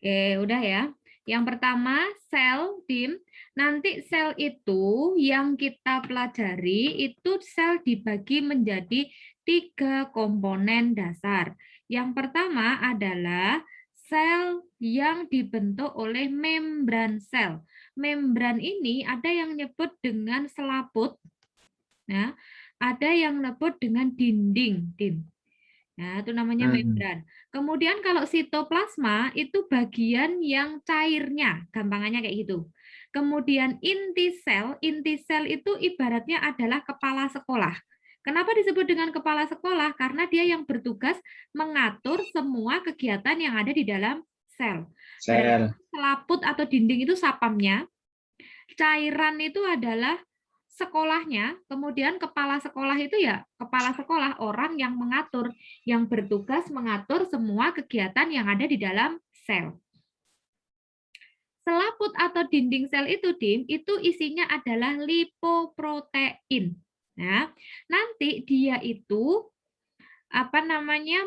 Oke, udah ya. Yang pertama, sel, Dim. Nanti sel itu yang kita pelajari, itu sel dibagi menjadi 3 komponen dasar. Yang pertama adalah sel yang dibentuk oleh membran sel. Membran ini ada yang nyebut dengan selaput, ya, ada yang nyebut dengan dinding, Dim. Nah, itu namanya membran. Kemudian kalau sitoplasma itu bagian yang cairnya, gampangannya kayak gitu. Kemudian inti sel itu ibaratnya adalah kepala sekolah. Kenapa disebut dengan kepala sekolah? Karena dia yang bertugas mengatur semua kegiatan yang ada di dalam sel. Berarti Sel. selaput atau dinding itu sapamnya, cairan itu adalah sekolahnya, kemudian kepala sekolah itu ya kepala sekolah, orang yang mengatur, yang bertugas mengatur semua kegiatan yang ada di dalam sel. Selaput atau dinding sel itu, Dim, itu isinya adalah lipoprotein. Nah, nanti dia itu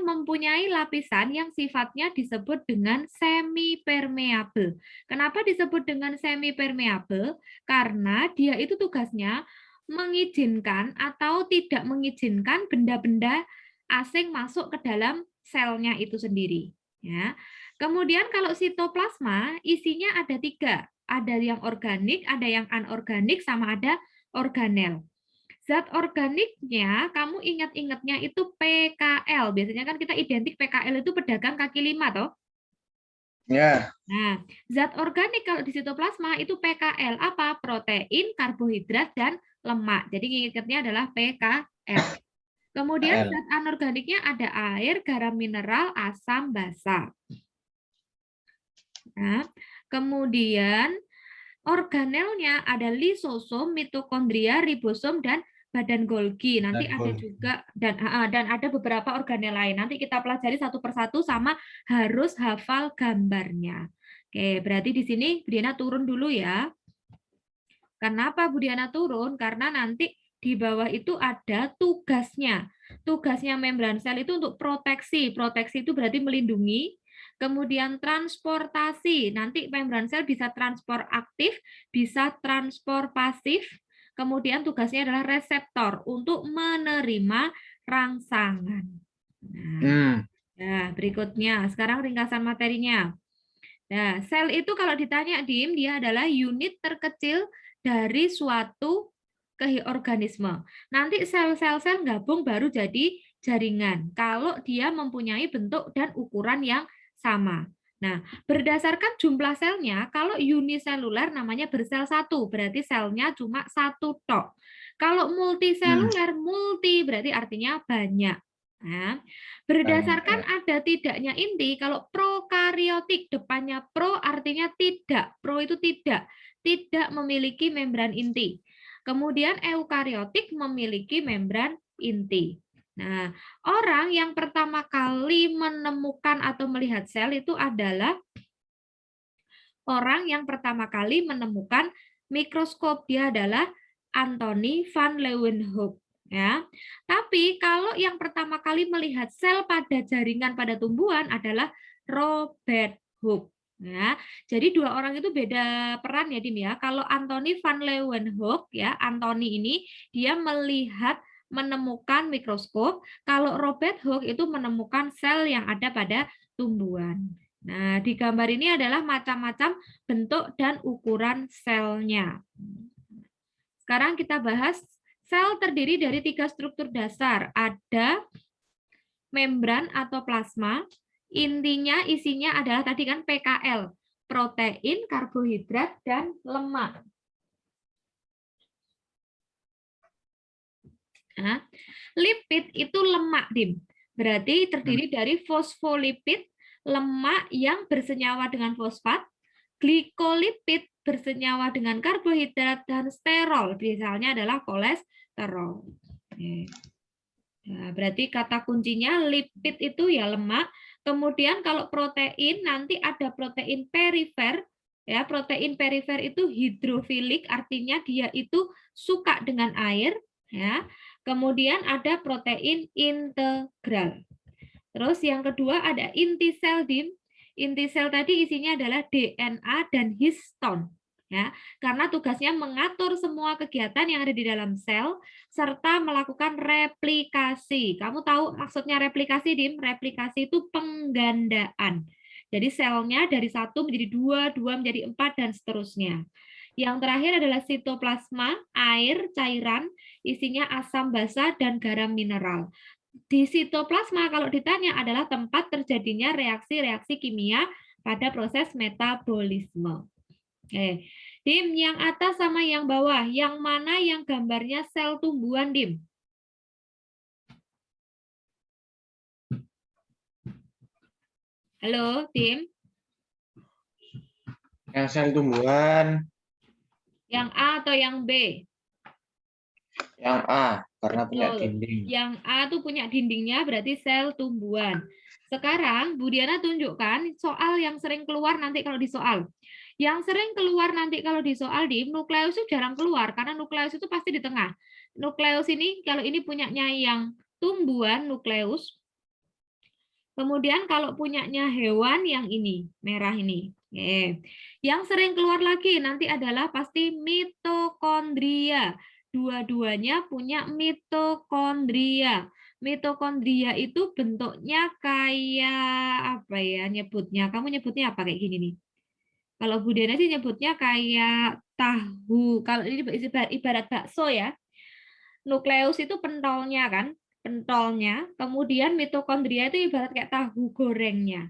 mempunyai lapisan yang sifatnya disebut dengan semi permeable. Kenapa disebut dengan semi permeable? Karena dia itu tugasnya mengizinkan atau tidak mengizinkan benda-benda asing masuk ke dalam selnya itu sendiri. Ya. Kemudian kalau sitoplasma isinya ada 3, ada yang organik, ada yang anorganik, sama ada organel. Zat organiknya, kamu ingat-ingatnya itu PKL. Biasanya kan kita identik PKL itu pedagang kaki 5, toh. Ya. Nah, zat organik kalau di sitoplasma itu PKL. Apa? Protein, karbohidrat, dan lemak. Jadi ingatnya adalah PKL. Kemudian KL. zat anorganiknya ada air, garam mineral, asam, basa. Nah, kemudian organelnya ada lisosom, mitokondria, ribosom, dan badan Golgi. Nanti ada juga dan ada beberapa organel lain. Nanti kita pelajari satu persatu sama harus hafal gambarnya. Oke, berarti di sini Budiana turun dulu ya. Kenapa Budiana turun? Karena nanti di bawah itu ada tugasnya. Tugasnya membran sel itu untuk proteksi. Proteksi itu berarti melindungi. Kemudian transportasi, nanti membran sel bisa transport aktif, bisa transport pasif. Kemudian tugasnya adalah reseptor untuk menerima rangsangan. Nah, berikutnya, sekarang ringkasan materinya. Nah, sel itu kalau ditanya, Dim, dia adalah unit terkecil dari suatu organisme. Nanti sel-sel gabung baru jadi jaringan kalau dia mempunyai bentuk dan ukuran yang sama. Nah, berdasarkan jumlah selnya, kalau uniseluler namanya bersel satu, berarti selnya cuma satu tok. Kalau multiseluler, multi berarti artinya banyak. Nah, berdasarkan ada tidaknya inti, kalau prokariotik depannya pro artinya tidak, pro itu tidak memiliki membran inti. Kemudian eukariotik memiliki membran inti. Nah, orang yang pertama kali menemukan atau melihat sel itu adalah orang yang pertama kali menemukan mikroskop. Dia adalah Anthony van Leeuwenhoek. Ya, tapi kalau yang pertama kali melihat sel pada jaringan pada tumbuhan adalah Robert Hooke. Ya, jadi dua orang itu beda peran ya, Dim ya. Kalau Anthony van Leeuwenhoek ya, Anthony ini dia melihat menemukan mikroskop, kalau Robert Hooke itu menemukan sel yang ada pada tumbuhan. Nah, di gambar ini adalah macam-macam bentuk dan ukuran selnya. Sekarang kita bahas sel terdiri dari 3 struktur dasar. Ada membran atau plasma, intinya isinya adalah tadi kan PKL, protein, karbohidrat, dan lemak. Nah, lipid itu lemak, Dim. Berarti terdiri dari fosfolipid, lemak yang bersenyawa dengan fosfat, glikolipid bersenyawa dengan karbohidrat, dan sterol, misalnya adalah kolesterol. Nah, berarti kata kuncinya lipid itu ya lemak. Kemudian kalau protein nanti ada protein perifer. Ya, protein perifer itu hidrofilik, artinya dia itu suka dengan air. Ya. Kemudian ada protein integral. Terus yang kedua ada inti sel, Dim. Inti sel tadi isinya adalah DNA dan histon. Ya, karena tugasnya mengatur semua kegiatan yang ada di dalam sel serta melakukan replikasi. Kamu tahu maksudnya replikasi, Dim? Replikasi itu penggandaan. Jadi selnya dari 1 menjadi 2, 2 menjadi 4, dan seterusnya. Yang terakhir adalah sitoplasma, air, cairan, isinya asam basa dan garam mineral. Di sitoplasma kalau ditanya adalah tempat terjadinya reaksi-reaksi kimia pada proses metabolisme. Oke. Dim, yang atas sama yang bawah, yang mana yang gambarnya sel tumbuhan, Dim? Halo, Dim? Yang sel tumbuhan. Yang A atau yang B? Yang A, karena punya Betul. dinding. Yang A tuh punya dindingnya, berarti sel tumbuhan. Sekarang, Bu Diana tunjukkan soal yang sering keluar nanti kalau di soal. Yang sering keluar nanti kalau di soal, Dim, nukleus itu jarang keluar, karena nukleus itu pasti di tengah. Nukleus ini, kalau ini punyanya yang tumbuhan, nukleus. Kemudian kalau punyanya hewan, yang ini, merah ini. Oke. Yang sering keluar lagi nanti adalah pasti mitokondria. Dua-duanya punya mitokondria. Mitokondria itu bentuknya kayak apa ya nyebutnya? Kamu nyebutnya apa kayak gini nih? Kalau Bu Dena sih nyebutnya kayak tahu. Kalau ini ibarat bakso ya. Nukleus itu pentolnya kan? Pentolnya. Kemudian mitokondria itu ibarat kayak tahu gorengnya.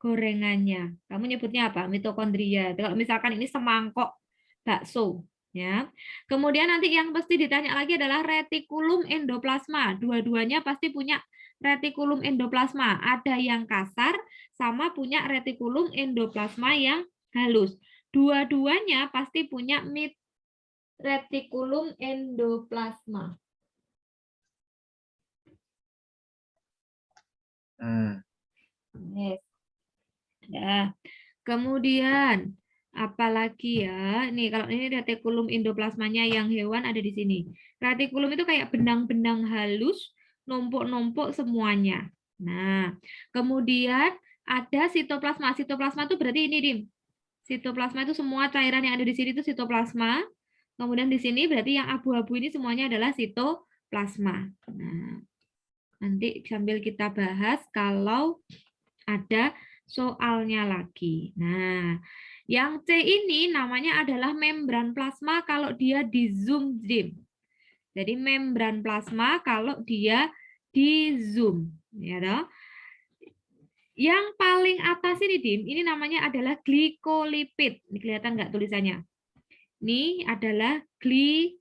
Gorengannya. Kamu nyebutnya apa? Mitokondria. Kalau misalkan ini semangkok bakso. Ya. Kemudian nanti yang pasti ditanya lagi adalah retikulum endoplasma. Dua-duanya pasti punya retikulum endoplasma. Ada yang kasar sama punya retikulum endoplasma yang halus. Dua-duanya pasti punya retikulum endoplasma. Yes. Nah, kemudian apalagi ya? Nih kalau ini retikulum endoplasmanya yang hewan ada di sini. Retikulum itu kayak benang-benang halus, numpuk-numpuk semuanya. Nah, kemudian ada sitoplasma. Sitoplasma itu berarti ini, Dim. Sitoplasma itu semua cairan yang ada di sini itu sitoplasma. Kemudian di sini berarti yang abu-abu ini semuanya adalah sitoplasma. Nah, nanti sambil kita bahas kalau ada soalnya lagi. Nah, yang C ini namanya adalah membran plasma kalau dia di zoom, Dim. Jadi membran plasma kalau dia di zoom, ya toh. Yang paling atas ini, Dim, ini namanya adalah glikolipid. Ini kelihatan nggak tulisannya? Ini adalah glikolipid.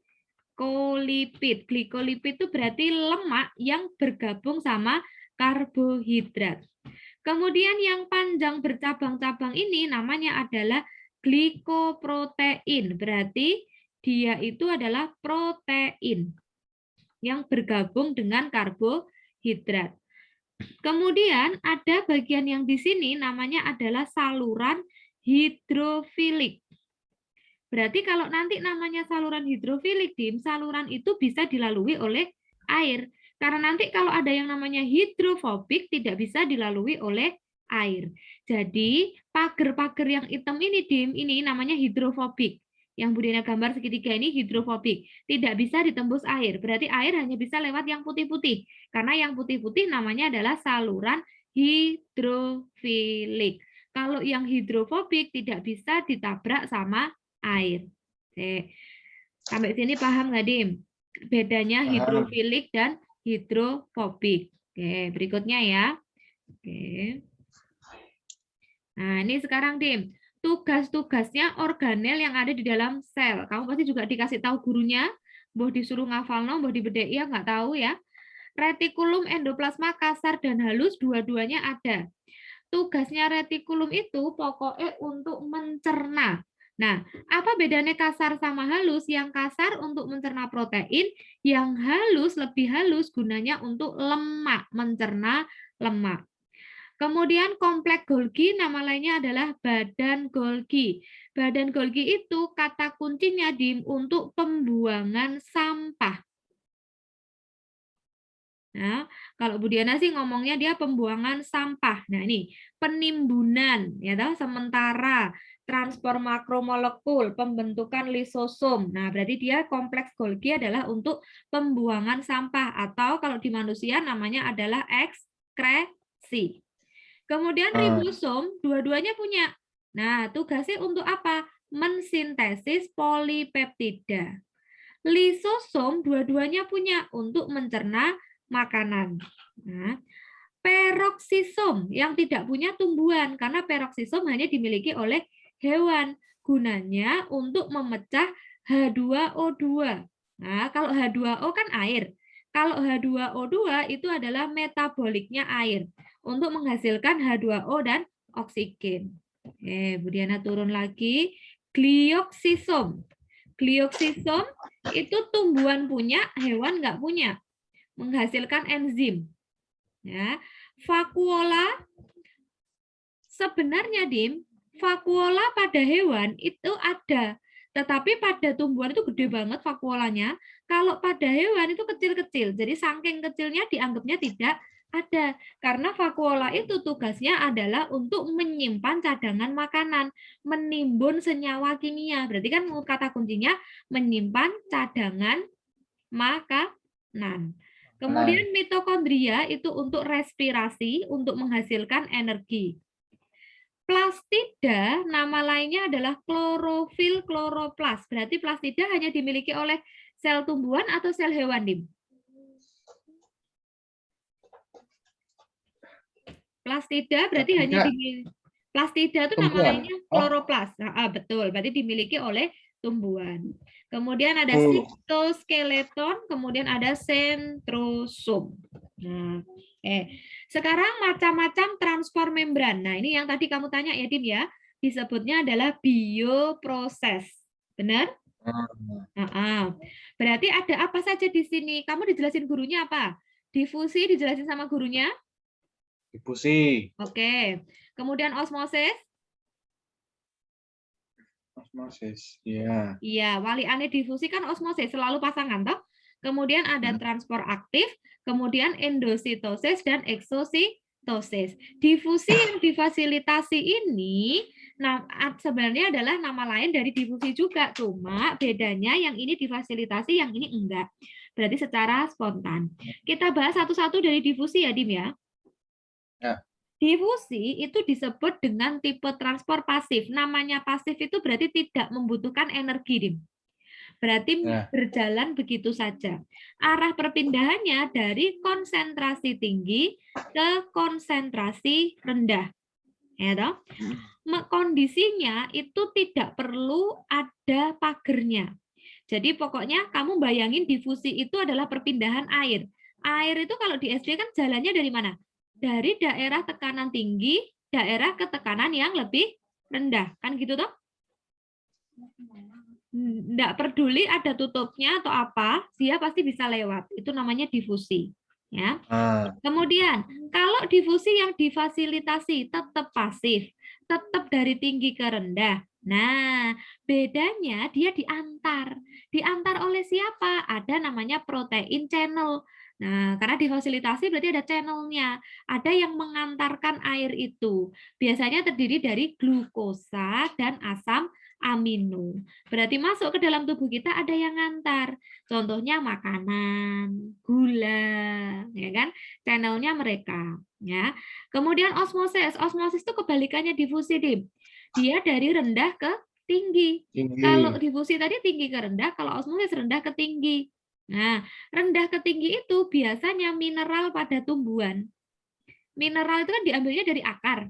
Glikolipid itu berarti lemak yang bergabung sama karbohidrat. Kemudian yang panjang bercabang-cabang ini namanya adalah glikoprotein. Berarti dia itu adalah protein yang bergabung dengan karbohidrat. Kemudian ada bagian yang di sini namanya adalah saluran hidrofilik. Berarti kalau nanti namanya saluran hidrofilik, Dim, saluran itu bisa dilalui oleh air. Karena nanti kalau ada yang namanya hidrofobik tidak bisa dilalui oleh air. Jadi pagar-pagar yang hitam ini, Dim, ini namanya hidrofobik. Yang Bu Dina gambar segitiga ini hidrofobik. Tidak bisa ditembus air. Berarti air hanya bisa lewat yang putih-putih. Karena yang putih-putih namanya adalah saluran hidrofilik. Kalau yang hidrofobik tidak bisa ditabrak sama air. Oke. Sampai sini paham nggak, Dim? Bedanya hidrofilik dan hidrofobik. Oke, berikutnya ya. Oke. Nah, ini sekarang, Dim. Tugas-tugasnya organel yang ada di dalam sel. Kamu pasti juga dikasih tahu gurunya, boh disuruh ngafalno, boh dibedeki ya, nggak tahu ya. Retikulum endoplasma kasar dan halus, dua-duanya ada. Tugasnya retikulum itu pokoknya untuk mencerna. Nah, apa bedanya kasar sama halus? Yang kasar untuk mencerna protein, yang halus, lebih halus gunanya untuk lemak, mencerna lemak. Kemudian kompleks Golgi, nama lainnya adalah badan Golgi. Badan Golgi itu kata kuncinya, Dim, untuk pembuangan sampah. Nah, kalau Bu Diana sih ngomongnya dia pembuangan sampah. Nah, ini penimbunan, ya toh, sementara transport makromolekul, pembentukan lisosom. Nah, berarti dia kompleks Golgi adalah untuk pembuangan sampah atau kalau di manusia namanya adalah ekskresi. Kemudian ribosom, dua-duanya punya. Nah, tugasnya untuk apa? Mensintesis polipeptida. Lisosom dua-duanya punya untuk mencerna makanan. Nah, peroksisom yang tidak punya tumbuhan karena peroksisom hanya dimiliki oleh hewan. Gunanya untuk memecah H2O2. Nah, kalau H2O kan air. Kalau H2O2 itu adalah metaboliknya air untuk menghasilkan H2O dan oksigen. Oke, Bu Diana turun lagi. Glioksisom. Glioksisom itu tumbuhan punya, hewan nggak punya, menghasilkan enzim. Ya, vakuola sebenarnya vakuola pada hewan itu ada, tetapi pada tumbuhan itu gede banget vakuolanya. Kalau pada hewan itu kecil-kecil, jadi saking kecilnya dianggapnya tidak ada, karena vakuola itu tugasnya adalah untuk menyimpan cadangan makanan, menimbun senyawa kimia. Berarti kan kata kuncinya menyimpan cadangan makanan. Kemudian mitokondria itu untuk respirasi, untuk menghasilkan energi. Plastida, nama lainnya adalah klorofil kloroplas. Berarti plastida hanya dimiliki oleh sel tumbuhan atau sel hewan, Dim? Plastida berarti hanya dimiliki. Plastida itu nama lainnya kloroplas. Nah, betul, berarti dimiliki oleh tumbuhan. Kemudian ada sitoskeleton, kemudian ada sentrosom. Nah, sekarang macam-macam transport membran. Nah, ini yang tadi kamu tanya ya, Dim ya. Disebutnya adalah bioproses. Benar? Berarti ada apa saja di sini? Kamu dijelasin gurunya apa? Difusi dijelasin sama gurunya? Difusi. Oke. Kemudian osmosis? Osmosis, ya. Iya, wali ane difusi kan osmosis, selalu pasangan, toh? Kemudian ada transport aktif, kemudian endositosis dan eksositosis. Difusi yang difasilitasi ini sebenarnya adalah nama lain dari difusi juga, cuma bedanya yang ini difasilitasi, yang ini enggak. Berarti secara spontan. Kita bahas satu-satu dari difusi ya, Dim ya? Ya. Difusi itu disebut dengan tipe transport pasif. Namanya pasif itu berarti tidak membutuhkan energi, Dim. Berarti berjalan begitu saja. Arah perpindahannya dari konsentrasi tinggi ke konsentrasi rendah. Ya toh? Kondisinya itu tidak perlu ada pagernya. Jadi pokoknya kamu bayangin difusi itu adalah perpindahan air. Air itu kalau di SD kan jalannya dari mana? Dari daerah tekanan tinggi, daerah ke tekanan yang lebih rendah. Kan gitu toh? Nggak peduli ada tutupnya atau apa, dia pasti bisa lewat. Itu namanya difusi. Ya. Kemudian, kalau difusi yang difasilitasi tetap pasif, tetap dari tinggi ke rendah. Nah, bedanya dia diantar. Diantar oleh siapa? Ada namanya protein channel. Nah, karena difasilitasi berarti ada channelnya. Ada yang mengantarkan air itu. Biasanya terdiri dari glukosa dan asam amino. Berarti masuk ke dalam tubuh kita ada yang ngantar. Contohnya makanan, gula, ya kan? Channelnya mereka, ya. Kemudian osmosis. Osmosis itu kebalikannya difusi, Dim. Dia dari rendah ke tinggi. Kalau difusi tadi tinggi ke rendah, kalau osmosis rendah ke tinggi. Nah, rendah ke tinggi itu biasanya mineral pada tumbuhan. Mineral itu kan diambilnya dari akar,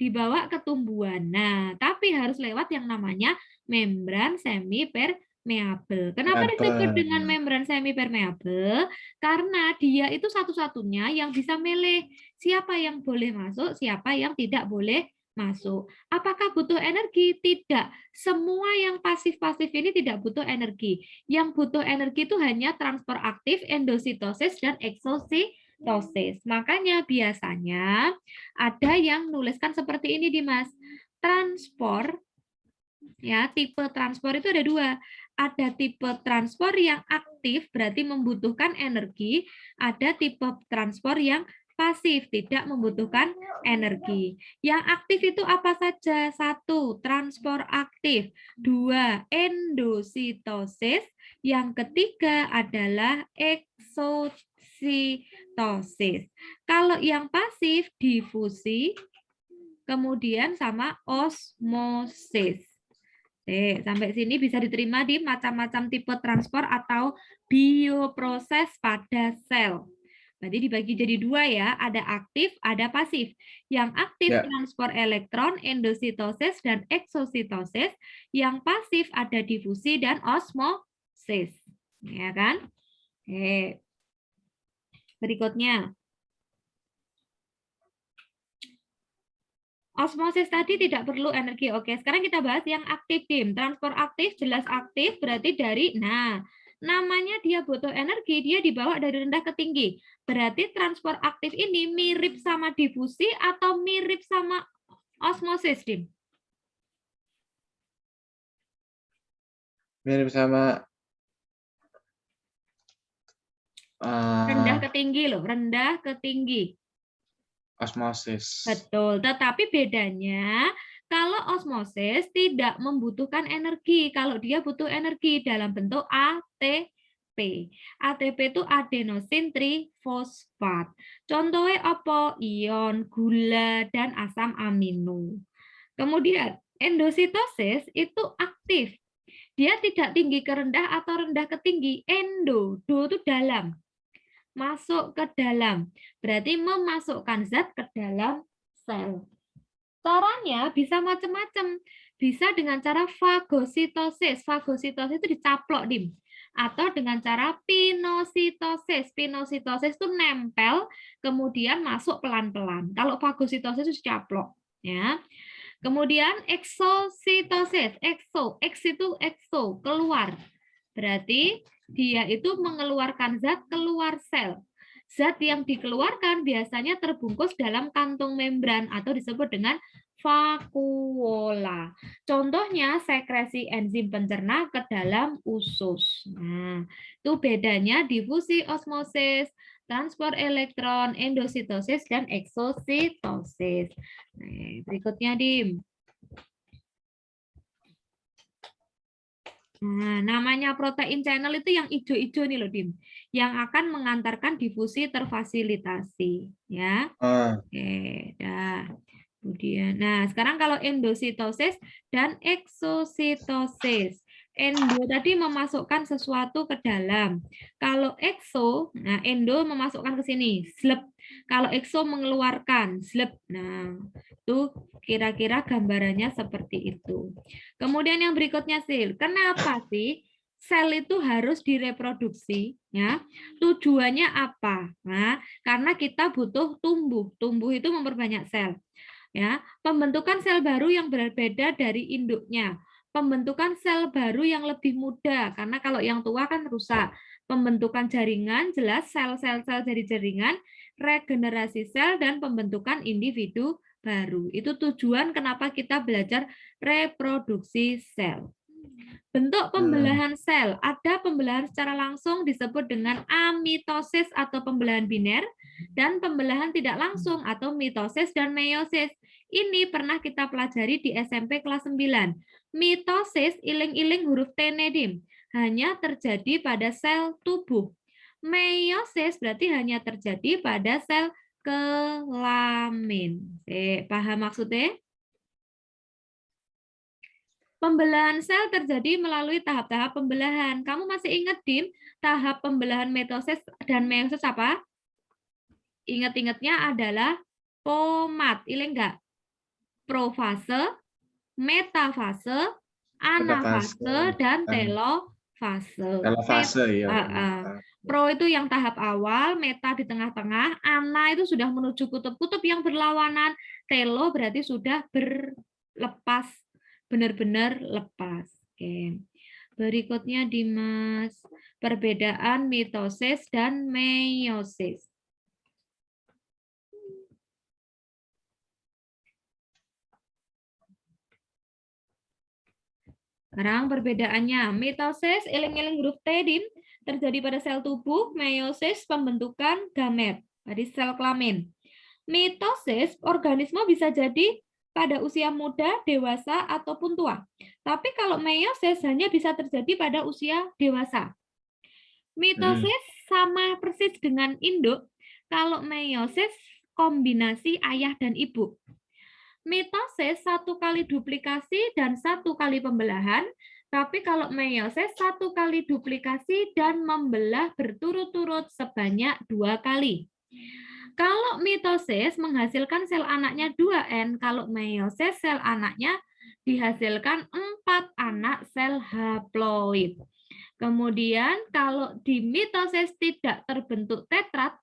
dibawa ke tumbuhan. Nah, tapi harus lewat yang namanya membran semipermeabel. Kenapa disebut dengan membran semipermeabel? Karena dia itu satu-satunya yang bisa milih siapa yang boleh masuk, siapa yang tidak boleh masuk. Apakah butuh energi? Tidak. Semua yang pasif-pasif ini tidak butuh energi. Yang butuh energi itu hanya transport aktif, endositosis, dan eksositosis. Makanya biasanya ada yang nuliskan seperti ini, Dimas. Transport Ya, tipe transport itu ada dua. Ada tipe transport yang aktif, berarti membutuhkan energi. Ada tipe transport yang pasif, tidak membutuhkan energi. Yang aktif itu apa saja? 1, transport aktif. 2, endositosis. Yang ketiga adalah eksositosis. Kalau yang pasif, difusi, kemudian sama osmosis. Sampai sini bisa diterima di macam-macam tipe transport atau bioproses pada sel. Berarti dibagi jadi dua ya, ada aktif, ada pasif. Yang aktif transport elektron, endositosis, dan eksositosis. Yang pasif ada difusi dan osmosis. Ya kan? Oke. Berikutnya. Osmosis tadi tidak perlu energi. Oke, sekarang kita bahas yang aktif, Dim. Transport aktif, jelas aktif, berarti dari, namanya dia butuh energi, dia dibawa dari rendah ke tinggi. Berarti transport aktif ini mirip sama difusi atau mirip sama osmosis, Dim? Mirip sama rendah ke tinggi loh, rendah ke tinggi. Osmosis. Betul, tetapi bedanya kalau osmosis tidak membutuhkan energi. Kalau dia butuh energi dalam bentuk ATP. ATP itu adenosin trifosfat. Contohnya apa? Ion, gula, dan asam amino. Kemudian endositosis itu aktif. Dia tidak tinggi ke rendah atau rendah ke tinggi. Endo, do itu dalam. Masuk ke dalam. Berarti memasukkan zat ke dalam sel. Caranya bisa macam-macam. Bisa dengan cara fagositosis. Fagositosis itu dicaplok, Dim. Atau dengan cara pinositosis. Pinositosis itu nempel, kemudian masuk pelan-pelan. Kalau fagositosis itu dicaplok. Ya. Kemudian eksositosis. X itu ekso, keluar. Berarti dia itu mengeluarkan zat keluar sel. Zat yang dikeluarkan biasanya terbungkus dalam kantung membran atau disebut dengan vakuola. Contohnya sekresi enzim pencerna ke dalam usus. Nah, itu bedanya difusi osmosis, transport elektron, endositosis, dan eksositosis. Nah, berikutnya, Dim. Nah, namanya protein channel itu yang hijau-hijau nih loh, Dim. Yang akan mengantarkan difusi terfasilitasi. Ya. Oke, dah. Kemudian, nah sekarang kalau endositosis dan eksositosis. Endo tadi memasukkan sesuatu ke dalam. Kalau ekso, nah endo memasukkan ke sini, slep. Kalau ekso mengeluarkan, slep. Nah, itu kira-kira gambarannya seperti itu. Kemudian yang berikutnya sel. Kenapa sih sel itu harus direproduksi? Ya, tujuannya apa? Nah, karena kita butuh tumbuh. Tumbuh itu memperbanyak sel. Ya, pembentukan sel baru yang berbeda dari induknya. Pembentukan sel baru yang lebih muda karena kalau yang tua kan rusak. Pembentukan jaringan jelas sel-sel dari jaringan, regenerasi sel dan pembentukan individu baru. Itu tujuan kenapa kita belajar reproduksi sel. Bentuk pembelahan sel, ada pembelahan secara langsung disebut dengan amitosis atau pembelahan biner, dan pembelahan tidak langsung atau mitosis dan meiosis. Ini pernah kita pelajari di SMP kelas 9. Mitosis, iling-iling huruf T, Dim, hanya terjadi pada sel tubuh. Meiosis berarti hanya terjadi pada sel kelamin. Paham maksudnya? Pembelahan sel terjadi melalui tahap-tahap pembelahan. Kamu masih ingat, Dim, tahap pembelahan mitosis dan meiosis apa? Ingat-ingatnya adalah pomat. Ini enggak? Profase, metafase, anafase, dan telofase. Telofase, ya. Pro itu yang tahap awal, meta di tengah-tengah, ana itu sudah menuju kutub-kutub yang berlawanan, telo berarti sudah berlepas, benar-benar lepas. Oke. Berikutnya Dimas, perbedaan mitosis dan meiosis. Sekarang perbedaannya, mitosis, eling-eling huruf T, Dim, terjadi pada sel tubuh, meiosis, pembentukan gamet, dari sel kelamin. Mitosis, organisme bisa jadi pada usia muda, dewasa, ataupun tua. Tapi kalau meiosis hanya bisa terjadi pada usia dewasa. Mitosis sama persis dengan induk, kalau meiosis kombinasi ayah dan ibu. Mitosis 1 kali duplikasi dan 1 kali pembelahan, tapi kalau meiosis 1 kali duplikasi dan membelah berturut-turut sebanyak 2 kali. Kalau mitosis menghasilkan sel anaknya 2N, kalau meiosis sel anaknya dihasilkan 4 anak sel haploid. Kemudian kalau di mitosis tidak terbentuk tetrat,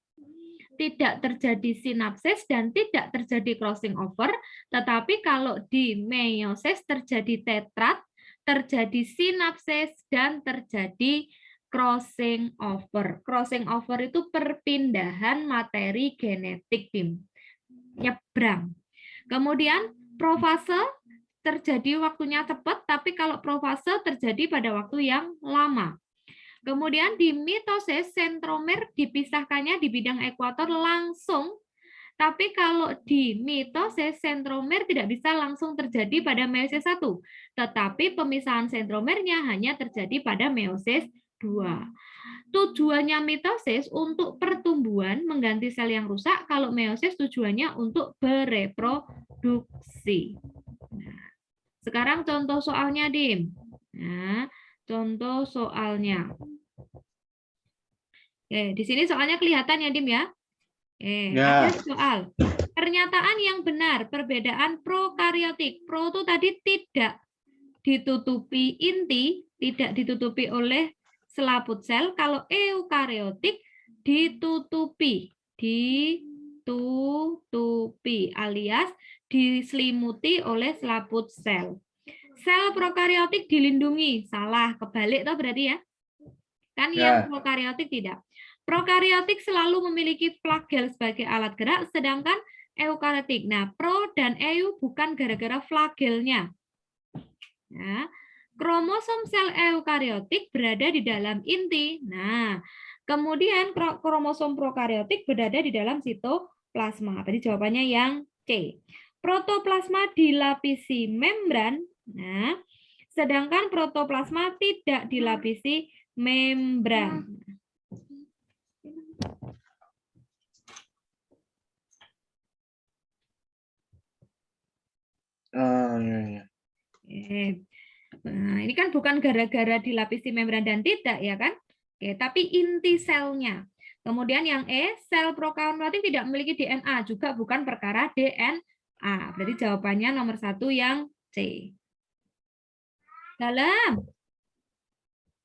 tidak terjadi sinapsis dan tidak terjadi crossing over, tetapi kalau di meiosis terjadi tetrat, terjadi sinapsis dan terjadi crossing over. Crossing over itu perpindahan materi genetik, Dim. Nyebrang. Kemudian profase terjadi waktunya cepat, tapi kalau profase terjadi pada waktu yang lama. Kemudian di mitosis sentromer dipisahkannya di bidang ekuator langsung, tapi kalau di mitosis sentromer tidak bisa langsung terjadi pada meiosis 1, tetapi pemisahan sentromernya hanya terjadi pada meiosis 2. Tujuannya mitosis untuk pertumbuhan mengganti sel yang rusak, kalau meiosis tujuannya untuk bereproduksi. Nah, sekarang contoh soalnya, Dim. Nah, contoh soalnya. Oke, di sini soalnya kelihatan ya, Dim ya. Ada soal. Pernyataan yang benar, perbedaan prokariotik. Pro itu tadi tidak ditutupi inti, tidak ditutupi oleh selaput sel. Kalau eukariotik ditutupi, alias diselimuti oleh selaput sel. Sel prokariotik dilindungi, salah, kebalik toh berarti ya. Kan yang prokariotik tidak. Prokariotik selalu memiliki flagel sebagai alat gerak, sedangkan eukariotik. Nah, pro dan eu bukan gara-gara flagelnya. Nah, kromosom sel eukariotik berada di dalam inti. Nah, kemudian kromosom prokariotik berada di dalam sitoplasma. Tadi jawabannya yang C. Protoplasma dilapisi membran. Nah, sedangkan protoplasma tidak dilapisi membran. Nah, ini kan bukan gara-gara dilapisi membran dan tidak ya kan? Oke, tapi inti selnya. Kemudian yang E, sel prokaryotik tidak memiliki DNA, juga bukan perkara DNA. Berarti jawabannya nomor 1 yang C. Dalam.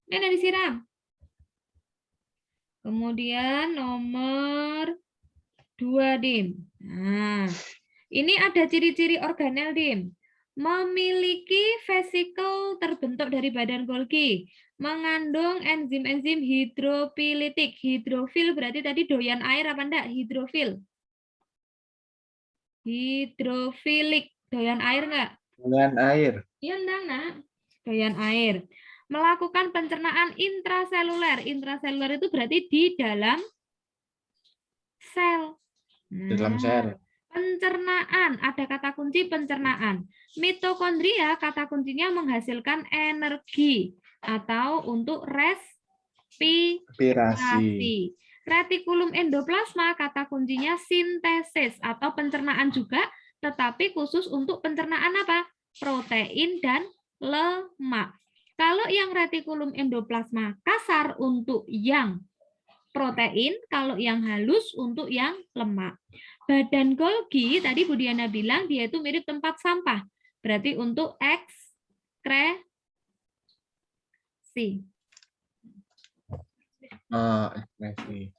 Ini disiram. Kemudian nomor 2, Dim. Nah, ini ada ciri-ciri organel, Dim. Memiliki vesikel terbentuk dari badan Golgi, mengandung enzim-enzim hidrofilitik. Hidrofil berarti tadi doyan air apa enggak? Hidrofil. Hidrofilik, doyan air enggak? Doyan air. Iya enggak, Nak. Doyan air. Melakukan pencernaan intraseluler. Intraseluler itu berarti di dalam sel. Di dalam sel. Pencernaan, ada kata kunci pencernaan. Mitokondria, kata kuncinya menghasilkan energi atau untuk respirasi. Retikulum endoplasma, kata kuncinya sintesis atau pencernaan juga, tetapi khusus untuk pencernaan apa? Protein dan lemak. Kalau yang retikulum endoplasma kasar untuk yang protein, kalau yang halus untuk yang lemak. Badan Golgi, tadi Bu Diana bilang dia itu mirip tempat sampah. Berarti untuk ekskresi. Ekskresi.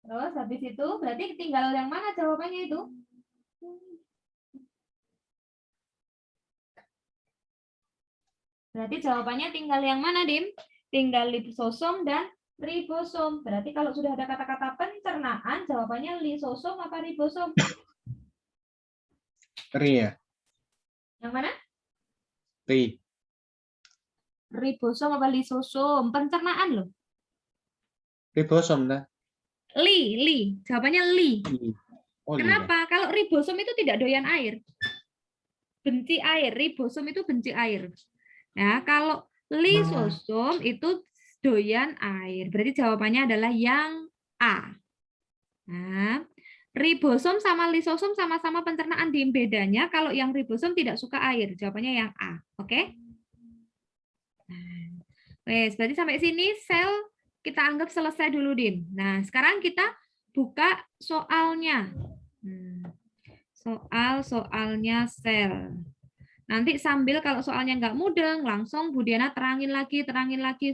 Terus habis itu berarti tinggal yang mana jawabannya itu? Berarti jawabannya tinggal yang mana, Dim? Tinggal lisosom dan ribosom. Berarti kalau sudah ada kata-kata pencernaan, jawabannya lisosom apa ribosom? Ri ya. Yang mana? Ri. Ribosom apa lisosom? Pencernaan loh. Ribosom dah. Li. Jawabannya li. Oh, Kenapa? Kalau ribosom itu tidak doyan air. Benci air. Ribosom itu benci air. Nah, kalau lisosom itu doyan air. Berarti jawabannya adalah yang A. Nah, ribosom sama lisosom sama-sama pencernaan. Bedanya kalau yang ribosom tidak suka air. Jawabannya yang A. Oke? Wes, berarti sampai sini sel kita anggap selesai dulu, Din. Nah, sekarang kita buka soalnya. Soalnya sel. Nanti sambil kalau soalnya nggak mudeng, langsung Bu Diana terangin lagi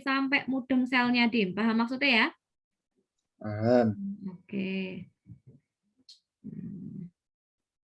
sampai mudeng selnya, Dim. Paham maksudnya ya? Paham. Oke.